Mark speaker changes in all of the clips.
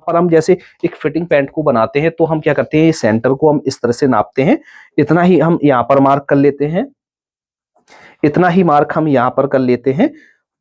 Speaker 1: पर हम जैसे एक फिटिंग पैंट को बनाते हैं तो हम क्या करते हैं, सेंटर को हम इस तरह से नापते हैं, इतना ही हम यहाँ पर मार्क कर लेते हैं, इतना ही मार्क हम यहाँ पर कर लेते हैं।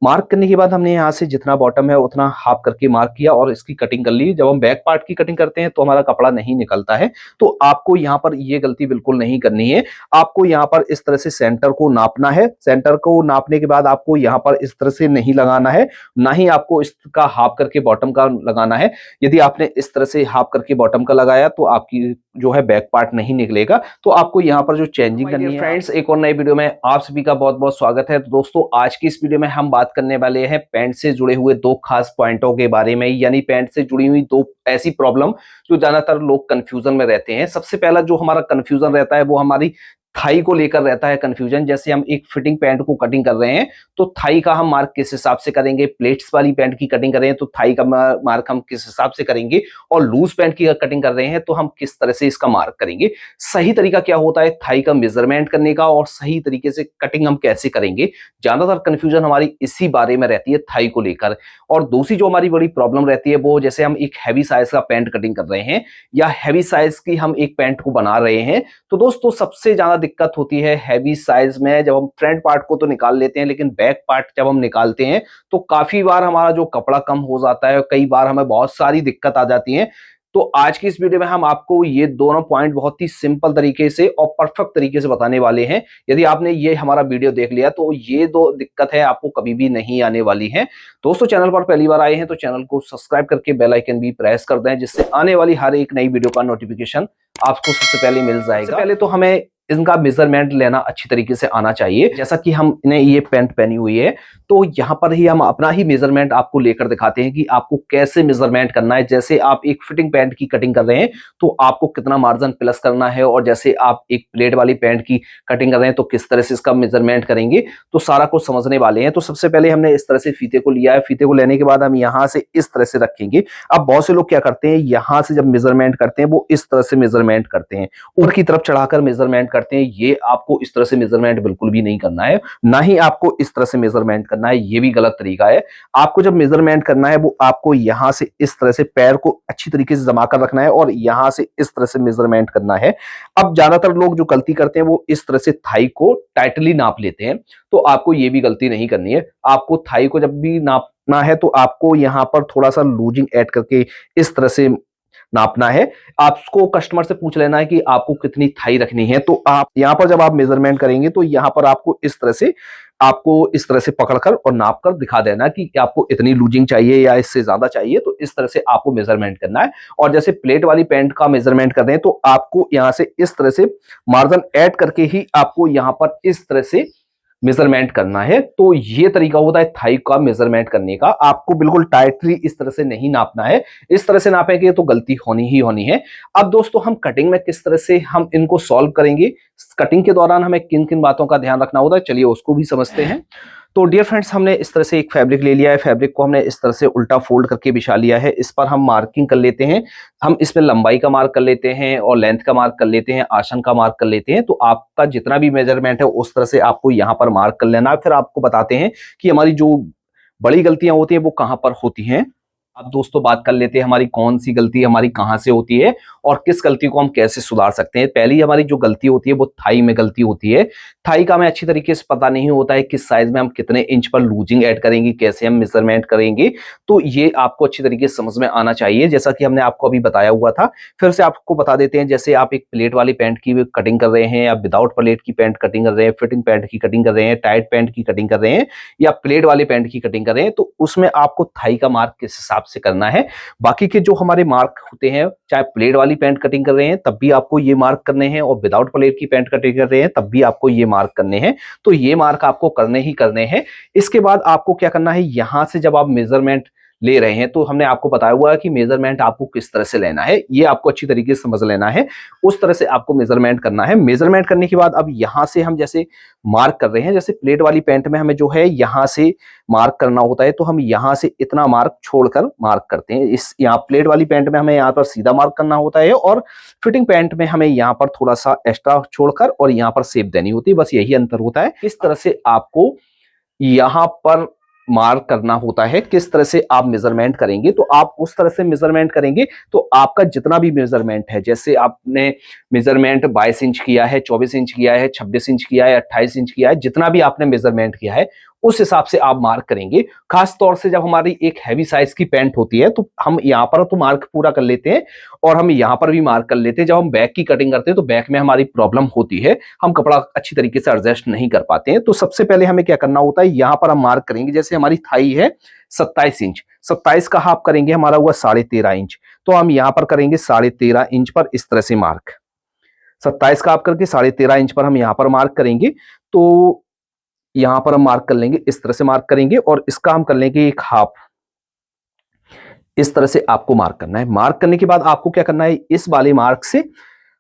Speaker 1: मार्क करने के बाद हमने यहाँ से जितना बॉटम है उतना हाफ करके मार्क किया और इसकी कटिंग कर ली। जब हम बैक पार्ट की कटिंग करते हैं तो हमारा कपड़ा नहीं निकलता है, तो आपको यहाँ पर ये गलती बिल्कुल नहीं करनी है। आपको यहाँ पर इस तरह से सेंटर को नापना है। सेंटर को नापने के बाद आपको यहाँ पर इस तरह से नहीं लगाना है, ना ही आपको इसका हाफ करके बॉटम का लगाना है। यदि आपने इस तरह से हाफ करके बॉटम का लगाया तो आपकी जो है बैक पार्ट नहीं निकलेगा। तो आपको यहाँ पर जो चेंजिंग करनी है। फ्रेंड्स, एक और नई वीडियो में आप सभी का बहुत बहुत स्वागत है। तो दोस्तों, आज की इस वीडियो में हम बात करने वाले हैं पैंट से जुड़े हुए दो खास पॉइंटों के बारे में, यानी पैंट से जुड़ी हुई दो ऐसी प्रॉब्लम जो ज्यादातर लोग कंफ्यूजन में रहते हैं। सबसे पहला जो हमारा कंफ्यूजन रहता है वो हमारी थाई को लेकर रहता है कंफ्यूजन। जैसे हम एक फिटिंग पैंट को कटिंग कर रहे हैं तो थाई का हम मार्क किस हिसाब से करेंगे, प्लेट्स वाली पैंट की कटिंग कर रहे हैं तो थाई का मार्क हम किस हिसाब से करेंगे, और लूज पैंट की कटिंग कर रहे हैं तो हम किस तरह से इसका मार्क करेंगे। सही तरीका क्या होता है थाई का मेजरमेंट करने का, और सही तरीके से कटिंग हम कैसे करेंगे। ज्यादातर कंफ्यूजन हमारी इसी बारे में रहती है थाई को लेकर। और दूसरी जो हमारी बड़ी प्रॉब्लम रहती है वो जैसे हम एक हैवी साइज का पैंट कटिंग कर रहे हैं या हैवी साइज की हम एक पैंट को बना रहे हैं, तो दोस्तों सबसे ज्यादा दिक्कत होती है हैवी साइज में। जब हम फ्रंट पार्ट को तो निकाल लेते हैं, लेकिन बैक पार्ट जब हम निकालते हैं तो काफी बार हमारा जो कपड़ा कम हो जाता है और कई बार हमें बहुत सारी दिक्कत आ जाती है। तो आज की इस वीडियो में हम आपको ये दोनों पॉइंट बहुत ही सिंपल तरीके से और परफेक्ट तरीके से बताने वाले हैं। यदि आपने ये हमारा वीडियो देख लिया तो ये दो दिक्कत है आपको कभी भी नहीं आने वाली है। दोस्तों, चैनल पर पहली बार आए हैं तो चैनल को सब्सक्राइब करके बेल आइकन भी प्रेस कर दें, जिससे आने वाली हर एक नई वीडियो का नोटिफिकेशन आपको सबसे पहले मिल जाएगा। पहले तो हमें इनका मेजरमेंट लेना अच्छी तरीके से आना चाहिए। जैसा कि हमने ये पैंट पहनी हुई है तो यहाँ पर ही हम अपना ही मेजरमेंट आपको लेकर दिखाते हैं कि आपको कैसे मेजरमेंट करना है। जैसे आप एक फिटिंग पैंट की कटिंग कर रहे हैं तो आपको कितना मार्जिन प्लस करना है, और जैसे आप एक प्लेट वाली पैंट की कटिंग कर रहे हैं तो किस तरह से इसका मेजरमेंट करेंगे, तो सारा कुछ समझने वाले हैं। तो सबसे पहले हमने इस तरह से फीते को लिया है। फीते को लेने के बाद हम यहाँ से इस तरह से रखेंगे। अब बहुत से लोग क्या करते हैं, यहाँ से जब मेजरमेंट करते हैं वो इस तरह से मेजरमेंट करते हैं, ऊपर की तरफ चढ़ाकर मेजरमेंट करते हैं। ये आपको इस तरह से मेजरमेंट बिल्कुल भी नहीं करना है, ना ही आपको इस तरह से मेजरमेंट करना है, ये भी गलत तरीका है। आपको जब मेजरमेंट करना है वो आपको यहां से इस तरह से पैर को अच्छी तरीके से जमा कर रखना है और यहां से इस तरह से मेजरमेंट करना है। अब ज्यादातर लोग जो गलती करते हैं वो इस तरह से थाई को टाइटली नाप लेते हैं, तो आपको ये भी गलती नहीं करनी है। आपको थाई को जब भी नापना है तो आपको यहां पर थोड़ा सा लूजिंग ऐड करके इस तरह से नापना है। आपको कस्टमर से पूछ लेना है कि आपको कितनी थाई रखनी है, तो आप यहां पर जब आप मेजरमेंट करेंगे तो यहां पर आपको इस तरह से पकड़कर और नापकर दिखा देना कि आपको इतनी लूजिंग चाहिए या इससे ज्यादा चाहिए, तो इस तरह से आपको मेजरमेंट करना है। और जैसे प्लेट वाली पैंट का मेजरमेंट कर रहे हैं तो आपको यहां से इस तरह से मार्जिन ऐड करके ही आपको यहां पर इस तरह से मेजरमेंट करना है। तो ये तरीका होता है थाई का मेजरमेंट करने का। आपको बिल्कुल टाइटली इस तरह से नहीं नापना है, इस तरह से नापेंगे तो गलती होनी ही होनी है। अब दोस्तों, हम कटिंग में किस तरह से हम इनको सॉल्व करेंगे, कटिंग के दौरान हमें किन किन बातों का ध्यान रखना होता है, चलिए उसको भी समझते हैं। तो डियर फ्रेंड्स, हमने इस तरह से एक फैब्रिक ले लिया है। फैब्रिक को हमने इस तरह से उल्टा फोल्ड करके बिछा लिया है। इस पर हम मार्किंग कर लेते हैं। हम इसमें लंबाई का मार्क कर लेते हैं और लेंथ का मार्क कर लेते हैं, आसन का मार्क कर लेते हैं। तो आपका जितना भी मेजरमेंट है उस तरह से आपको यहाँ पर मार्क कर लेना है। फिर आपको बताते हैं कि हमारी जो बड़ी गलतियां होती हैं वो कहाँ पर होती हैं। अब दोस्तों, बात कर लेते हैं हमारी कौन सी गलती हमारी कहाँ से होती है और किस गलती को हम कैसे सुधार सकते हैं। पहली हमारी जो गलती होती है वो थाई में गलती होती है। थाई का हमें अच्छी तरीके से पता नहीं होता है किस साइज में हम कितने इंच पर लूजिंग ऐड करेंगे, कैसे हम मेजरमेंट करेंगे। तो ये आपको अच्छी तरीके से समझ में आना चाहिए, जैसा कि हमने आपको अभी बताया हुआ था। फिर से आपको बता देते हैं, जैसे आप एक प्लेट वाली पैंट की कटिंग कर रहे हैं या विदाउट प्लेट की पैंट कटिंग कर रहे हैं, फिटिंग पैंट की कटिंग कर रहे हैं, टाइट पैंट की कटिंग कर रहे हैं या प्लेट वाली पैंट की कटिंग कर रहे हैं, तो उसमें आपको थाई का मार्क किस हिसाब से करना है। बाकी के जो हमारे मार्क होते हैं, चाहे प्लेट वाली पैंट कटिंग कर रहे हैं तब भी आपको ये मार्क करने हैं, और विदाउट प्लेट की पैंट कटिंग कर रहे हैं तब भी आपको ये मार्क करने हैं। तो ये मार्क आपको करने ही करने हैं। इसके बाद आपको क्या करना है, यहां से जब आप मेजरमेंट ले रहे हैं तो हमने आपको बताया हुआ है कि मेजरमेंट आपको किस तरह से लेना है, ये आपको अच्छी तरीके से समझ लेना है। उस तरह से आपको मेजरमेंट करना है। मेजरमेंट करने के बाद अब यहां से हम जैसे मार्क कर रहे हैं, जैसे प्लेट वाली पैंट में हमें जो है यहां से मार्क करना होता है, तो हम यहां से इतना मार्क छोड़कर मार्क करते हैं। इस यहाँ प्लेट वाली पैंट में हमें यहाँ पर सीधा मार्क करना होता है और फिटिंग पैंट में हमें यहाँ पर थोड़ा सा एक्स्ट्रा छोड़कर और यहाँ पर शेप देनी होती है। बस यही अंतर होता है। इस तरह से आपको यहाँ पर मार्क करना होता है, किस तरह से आप मेजरमेंट करेंगे, तो आप उस तरह से मेजरमेंट करेंगे तो आपका जितना भी मेजरमेंट है, जैसे आपने मेजरमेंट 22 इंच किया है, 24 इंच किया है, 26 इंच किया है, 28 इंच किया है, जितना भी आपने मेजरमेंट किया है उस हिसाब से आप मार्क करेंगे। खास तौर से जब हमारी एक हैवी साइज की पैंट होती है तो हम यहाँ पर तो मार्क पूरा कर लेते हैं और हम यहाँ पर भी मार्क कर लेते हैं। जब हम बैक की कटिंग करते हैं तो बैक में हमारी प्रॉब्लम होती है, हम कपड़ा अच्छी तरीके से एडजस्ट नहीं कर पाते हैं। तो सबसे पहले हमें क्या करना होता है, यहाँ पर हम मार्क करेंगे। जैसे हमारी थाई है 27 इंच, 27 का हाफ करेंगे, हमारा हुआ 13.5 इंच, तो हम यहाँ पर करेंगे 13.5 इंच पर इस तरह से मार्क। 27 का हाफ करके 13.5 इंच पर हम यहाँ पर मार्क करेंगे। तो यहां पर हम मार्क कर लेंगे, इस तरह से मार्क करेंगे और इसका हम कर लेंगे एक हाफ। इस तरह से आपको मार्क करना है। मार्क करने के बाद आपको क्या करना है, इस वाले मार्क से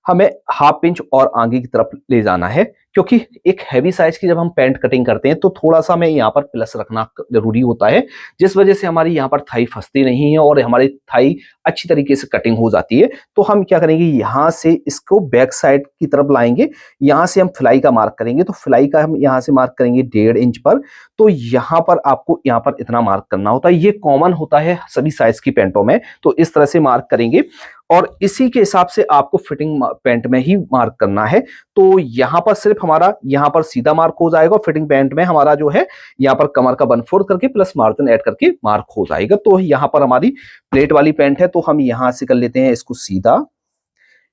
Speaker 1: हमें हाफ इंच और आगे की तरफ ले जाना है, क्योंकि एक हैवी साइज की जब हम पैंट कटिंग करते हैं तो थोड़ा सा हमें यहाँ पर प्लस रखना जरूरी होता है, जिस वजह से हमारी यहाँ पर थाई फंसती नहीं है और हमारी थाई अच्छी तरीके से कटिंग हो जाती है। तो हम क्या करेंगे, यहाँ से इसको बैक साइड की तरफ लाएंगे, यहाँ से हम फ्लाई का मार्क करेंगे। तो फ्लाई का हम यहाँ से मार्क करेंगे 1.5 इंच पर। तो यहाँ पर आपको यहाँ पर इतना मार्क करना होता है, ये कॉमन होता है सभी साइज की पैंटों में। तो इस तरह से मार्क करेंगे और इसी के हिसाब से आपको फिटिंग पैंट में ही मार्क करना है। तो यहाँ पर सिर्फ हमारा यहाँ पर सीधा मार्क हो जाएगा, फिटिंग पैंट में हमारा जो है यहाँ पर कमर का 1/4 करके प्लस मार्जिन ऐड करके मार्क हो जाएगा। तो यहाँ पर हमारी प्लेट वाली पैंट है तो हम यहाँ से कर लेते हैं इसको सीधा।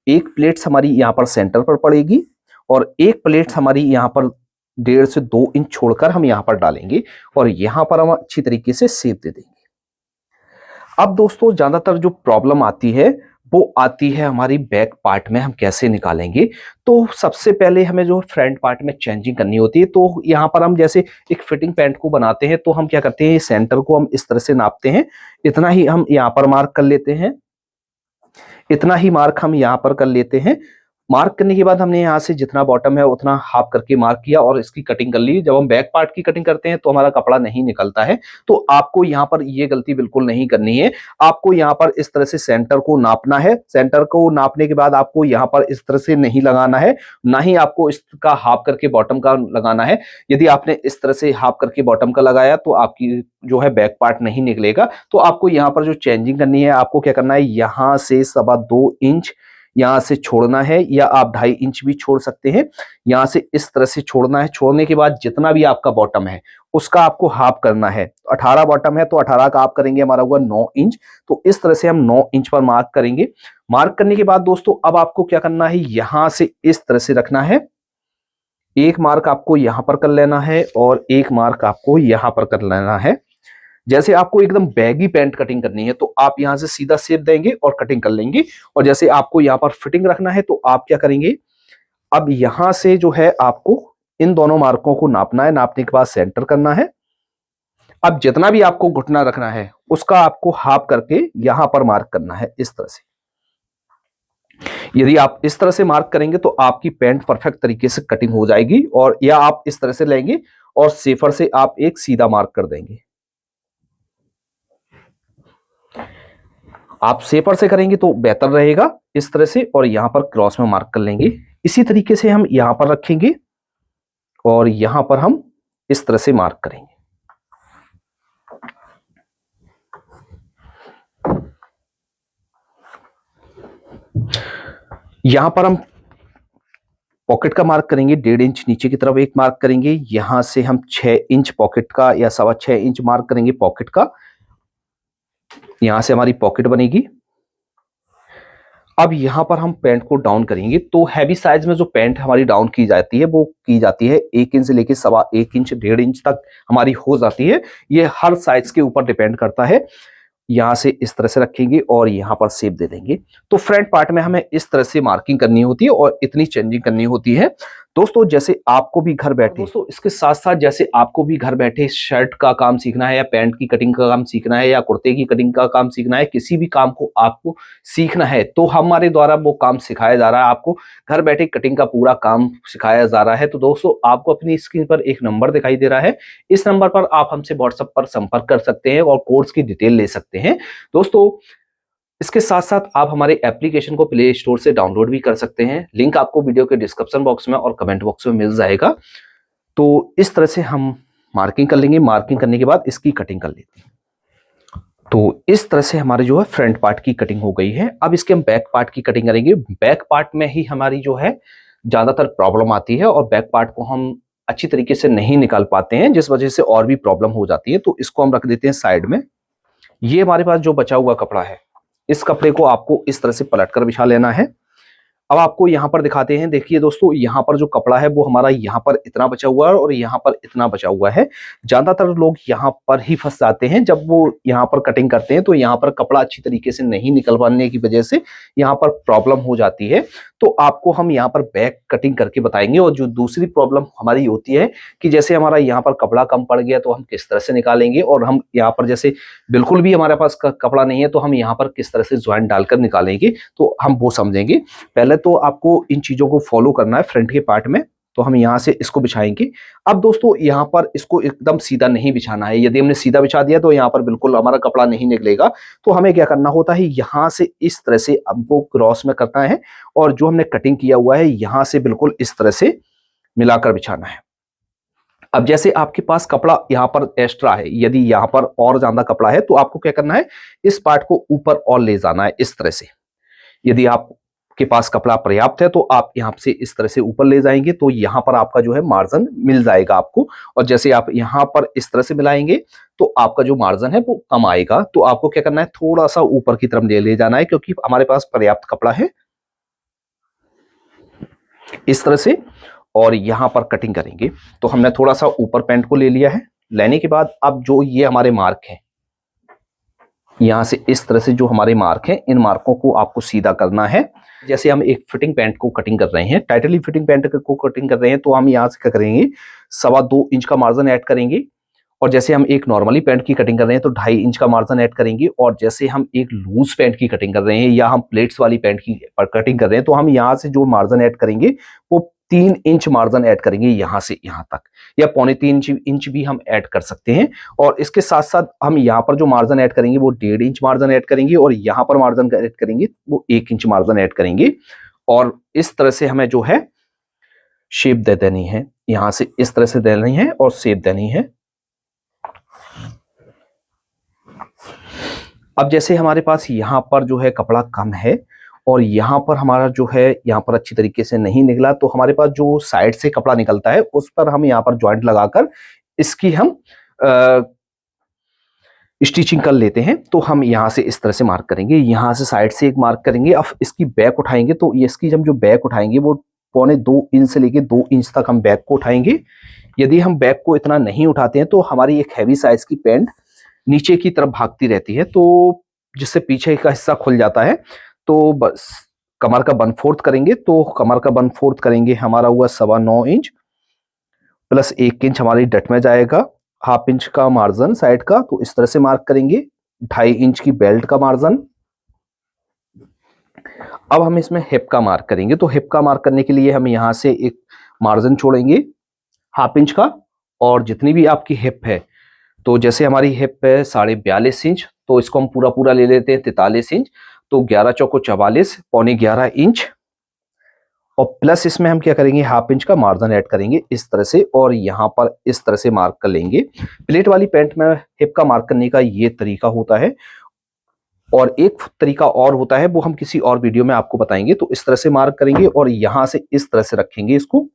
Speaker 1: एक प्लेट हमारी यहाँ पर सेंटर पर पड़ेगी और एक प्लेट हमारी यहाँ पर 1.5 से 2 इंच छोड़कर हम यहाँ पर डालेंगे और यहाँ पर हम अच्छी तरीके से शेप दे देंगे। अब दोस्तों ज्यादातर जो प्रॉब्लम आती है वो आती है हमारी बैक पार्ट में, हम कैसे निकालेंगे। तो सबसे पहले हमें जो फ्रंट पार्ट में चेंजिंग करनी होती है। तो यहाँ पर हम जैसे एक फिटिंग पैंट को बनाते हैं तो हम क्या करते हैं, सेंटर को हम इस तरह से नापते हैं, इतना ही हम यहाँ पर मार्क कर लेते हैं, इतना ही मार्क हम यहाँ पर कर लेते हैं। मार्क करने के बाद हमने यहाँ से जितना बॉटम है उतना हाफ करके मार्क किया और इसकी कटिंग कर ली। जब हम बैक पार्ट की कटिंग करते हैं तो हमारा कपड़ा नहीं निकलता है। तो आपको यहाँ पर ये गलती बिल्कुल नहीं करनी है। आपको यहाँ पर इस तरह से सेंटर को नापना है। सेंटर को नापने के बाद आपको यहाँ पर इस तरह से नहीं लगाना है, ना ही आपको इसका हाफ करके बॉटम का लगाना है। यदि आपने इस तरह से हाफ करके बॉटम का लगाया तो आपकी जो है बैक पार्ट नहीं निकलेगा। तो आपको यहाँ पर जो चेंजिंग करनी है, आपको क्या करना है, यहाँ से 2.25 इंच यहाँ से छोड़ना है या आप 2.5 इंच भी छोड़ सकते हैं। यहाँ से इस तरह से छोड़ना है। छोड़ने के बाद जितना भी आपका बॉटम है उसका आपको हाफ करना है। 18 बॉटम है तो 18 का आप करेंगे, हमारा हुआ 9 इंच। तो इस तरह से हम 9 इंच पर मार्क करेंगे। मार्क करने के बाद दोस्तों अब आपको क्या करना है, यहां से इस तरह से रखना है। एक मार्क आपको यहां पर कर लेना है और एक मार्क आपको यहां पर कर लेना है। जैसे आपको एकदम बैगी पैंट कटिंग करनी है तो आप यहां से सीधा शेप देंगे और कटिंग कर लेंगे। और जैसे आपको यहां पर फिटिंग रखना है तो आप क्या करेंगे, अब यहां से जो है आपको इन दोनों मार्कों को नापना है। नापने के बाद सेंटर करना है। अब जितना भी आपको घुटना रखना है उसका आपको हाफ करके यहां पर मार्क करना है इस तरह से। यदि आप इस तरह से मार्क करेंगे तो आपकी पैंट परफेक्ट तरीके से कटिंग हो जाएगी। और या आप इस तरह से लेंगे और सेफर से आप एक सीधा मार्क कर देंगे। आप सेपर से करेंगे तो बेहतर रहेगा इस तरह से, और यहां पर क्रॉस में मार्क कर लेंगे। इसी तरीके से हम यहां पर रखेंगे और यहां पर हम इस तरह से मार्क करेंगे। यहां पर हम पॉकेट का मार्क करेंगे, 1.5 इंच नीचे की तरफ एक मार्क करेंगे। यहां से हम 6 इंच पॉकेट का या 6.25 इंच मार्क करेंगे पॉकेट का। यहां से हमारी पॉकेट बनेगी। अब यहां पर हम पैंट को डाउन करेंगे। तो हैवी साइज में जो पैंट हमारी डाउन की जाती है वो की जाती है 1 इंच से लेके 1.25 इंच 1.5 इंच तक हमारी हो जाती है। ये हर साइज के ऊपर डिपेंड करता है। यहां से इस तरह से रखेंगे और यहां पर शेप दे देंगे। तो फ्रंट पार्ट में हमें इस तरह से मार्किंग करनी होती है और इतनी चेंजिंग करनी होती है। दोस्तों जैसे आपको भी घर बैठे, दोस्तों इसके साथ साथ जैसे आपको भी घर बैठे शर्ट का काम सीखना है या पैंट की कटिंग का काम सीखना है या कुर्ते की कटिंग का काम सीखना है, किसी भी काम को आपको सीखना है तो हमारे द्वारा वो काम सिखाया जा रहा है। आपको घर बैठे कटिंग का पूरा काम सिखाया जा रहा है। तो दोस्तों आपको अपनी स्क्रीन पर एक नंबर दिखाई दे रहा है, इस नंबर पर आप हमसे व्हाट्सएप पर संपर्क कर सकते हैं और कोर्स की डिटेल ले सकते हैं। दोस्तों इसके साथ साथ आप हमारे एप्लीकेशन को प्ले स्टोर से डाउनलोड भी कर सकते हैं। लिंक आपको वीडियो के डिस्क्रिप्शन बॉक्स में और कमेंट बॉक्स में मिल जाएगा। तो इस तरह से हम मार्किंग कर लेंगे। मार्किंग करने के बाद इसकी कटिंग कर लेते हैं। तो इस तरह से हमारे जो है फ्रंट पार्ट की कटिंग हो गई है। अब इसके हम बैक पार्ट की कटिंग करेंगे। बैक पार्ट में ही हमारी जो है ज्यादातर प्रॉब्लम आती है और बैक पार्ट को हम अच्छी तरीके से नहीं निकाल पाते हैं, जिस वजह से और भी प्रॉब्लम हो जाती है। तो इसको हम रख देते हैं साइड में। ये हमारे पास जो बचा हुआ कपड़ा है, इस कपड़े को आपको इस तरह से पलटकर बिछा लेना है। अब आपको यहां पर दिखाते हैं। देखिए दोस्तों, यहां पर जो कपड़ा है वो हमारा यहां पर इतना बचा हुआ है और यहां पर इतना बचा हुआ है। ज्यादातर लोग यहां पर ही फंस जाते हैं। जब वो यहां पर कटिंग करते हैं तो यहां पर कपड़ा अच्छी तरीके से नहीं निकल पाने की वजह से यहां पर प्रॉब्लम हो जाती है। तो आपको हम यहां पर बैक कटिंग करके बताएंगे। और जो दूसरी प्रॉब्लम हमारी होती है कि जैसे हमारा यहाँ पर कपड़ा कम पड़ गया तो हम किस तरह से निकालेंगे, और हम यहाँ पर जैसे बिल्कुल भी हमारे पास कपड़ा नहीं है तो हम यहाँ पर किस तरह से ज्वाइंट डालकर निकालेंगे, तो हम वो समझेंगे। पहले तो आपको इन चीजों को फॉलो करना है फ्रंट के पार्ट में। तो हम यहां से इसको बिछाएंगे। अब दोस्तों यहां पर इसको एकदम सीधा नहीं बिछाना है। यदि हमने सीधा बिछा दिया तो यहां पर बिल्कुल हमारा कपड़ा नहीं निकलेगा। तो हमें क्या करना होता है, यहां से इस तरह से हमको क्रॉस में करना है और जो हमने कटिंग किया हुआ है यहां से बिल्कुल इस तरह से मिलाकर बिछाना है। अब जैसे आपके पास कपड़ा यहाँ पर एक्स्ट्रा है, यदि यहाँ पर और ज्यादा कपड़ा है तो आपको क्या करना है, इस पार्ट को ऊपर और ले जाना है इस तरह से। यदि आपके पास कपड़ा पर्याप्त है तो आप यहाँ से इस तरह से ऊपर ले जाएंगे तो यहाँ पर आपका जो है मार्जिन मिल जाएगा आपको। और जैसे आप यहाँ पर इस तरह से मिलाएंगे तो आपका जो मार्जिन है वो कम आएगा। तो आपको क्या करना है, थोड़ा सा ऊपर की तरफ ले जाना है, क्योंकि हमारे पास पर्याप्त कपड़ा है इस तरह से। और यहां पर कटिंग करेंगे तो हमने थोड़ा सा ऊपर पैंट को ले लिया है। लेने के बाद अब जो ये हमारे मार्क हैं, यहां से इस तरह से जो हमारे मार्क हैं, इन मार्कों को आपको सीधा करना है। जैसे हम एक फिटिंग पैंट को कटिंग कर रहे हैं, टाइटली फिटिंग पैंट को कटिंग कर रहे हैं, तो हम यहां से क्या करेंगे, 2.25 इंच का मार्जिन ऐड करेंगे। और जैसे हम एक नॉर्मली पैंट की कटिंग कर रहे हैं तो 2.5 इंच का मार्जिन ऐड करेंगे। और जैसे हम एक लूज पैंट की कटिंग कर रहे हैं या हम प्लेट्स वाली पैंट की कटिंग कर रहे हैं तो हम यहाँ से जो मार्जिन ऐड करेंगे वो 3 इंच मार्जिन ऐड करेंगे यहां से यहां तक, या 3.25 इंच भी हम ऐड कर सकते हैं। और इसके साथ साथ हम यहाँ पर जो मार्जिन ऐड करेंगे वो 1.5 इंच मार्जिन ऐड करेंगे और यहाँ पर मार्जिन ऐड करेंगे वो 1 इंच मार्जिन ऐड करेंगे। और इस तरह से हमें जो है शेप दे देनी है, यहां से इस तरह से देनी है और शेप देनी है। अब जैसे हमारे पास यहाँ पर जो है कपड़ा कम है और यहाँ पर हमारा जो है यहाँ पर अच्छी तरीके से नहीं निकला, तो हमारे पास जो साइड से कपड़ा निकलता है उस पर हम यहाँ पर जॉइंट लगाकर इसकी हम स्टिचिंग कर लेते हैं। तो हम यहाँ से इस तरह से मार्क करेंगे, यहाँ से साइड से एक मार्क करेंगे। अब इसकी बैक उठाएंगे तो इसकी हम जो बैक उठाएंगे वो 2.25 इंच से लेके 2 इंच तक हम बैक को उठाएंगे। यदि हम बैक को इतना नहीं उठाते हैं तो हमारी एक हैवी साइज की पैंट नीचे की तरफ भागती रहती है, तो जिससे पीछे का हिस्सा खुल जाता है। तो बस कमर का 1/4 करेंगे, तो कमर का 1/4 करेंगे हमारा हुआ 9.25 इंच प्लस 1 इंच हमारी डट में जाएगा। 1/2 इंच का मार्जिन साइड का, तो इस तरह से मार्क करेंगे। 2.5 इंच की बेल्ट का मार्जिन। अब हम इसमें हिप का मार्क करेंगे, तो हिप का मार्क करने के लिए हम यहां से एक मार्जिन छोड़ेंगे 1/2 इंच का। और जितनी भी आपकी हिप है, तो जैसे हमारी हिप है 42.5 इंच, तो इसको हम पूरा ले लेते हैं 43 इंच। तो 11 चौको 44, 11.25 इंच। और प्लस इसमें हम क्या करेंगे, 1/2 इंच का मार्जिन ऐड करेंगे इस तरह से और यहाँ पर इस तरह से मार्क कर लेंगे। प्लेट वाली पैंट में हिप का मार्क करने का ये तरीका होता है। और एक तरीका और होता है, वो हम किसी और वीडियो में आपको बताएंगे। तो इस तरह से मार्क करेंगे और यहां से इस तरह से रखेंगे इसको।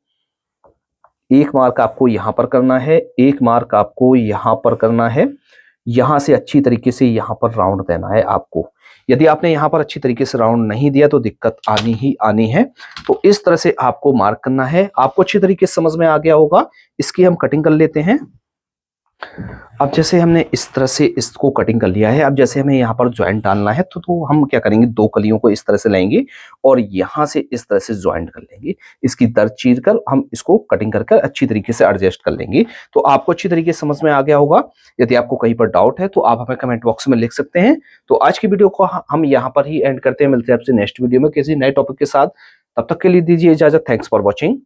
Speaker 1: एक मार्क आपको यहां पर करना है, एक मार्क आपको यहां पर करना है। यहां से अच्छी तरीके से यहां पर राउंड देना है आपको। यदि आपने यहां पर अच्छी तरीके से राउंड नहीं दिया तो दिक्कत आनी ही आनी है। तो इस तरह से आपको मार्क करना है। आपको अच्छी तरीके से समझ में आ गया होगा। इसकी हम कटिंग कर लेते हैं। अब जैसे हमने इस तरह से इसको कटिंग कर लिया है, अब जैसे हमें यहाँ पर ज्वाइंट डालना है तो हम क्या करेंगे, 2 कलियों को इस तरह से लेंगे और यहाँ से इस तरह से ज्वाइंट कर लेंगे। इसकी दर चीर कर हम इसको कटिंग कर अच्छी तरीके से एडजस्ट कर लेंगे। तो आपको अच्छी तरीके से समझ में आ गया होगा। यदि आपको कहीं पर डाउट है तो आप हमें कमेंट बॉक्स में लिख सकते हैं। तो आज की वीडियो को हम यहाँ पर ही एंड करते हैं। मिलते हैं आपसे नेक्स्ट वीडियो में किसी नए टॉपिक के साथ। तब तक के लिए दीजिए इजाजत। Thanks for watching.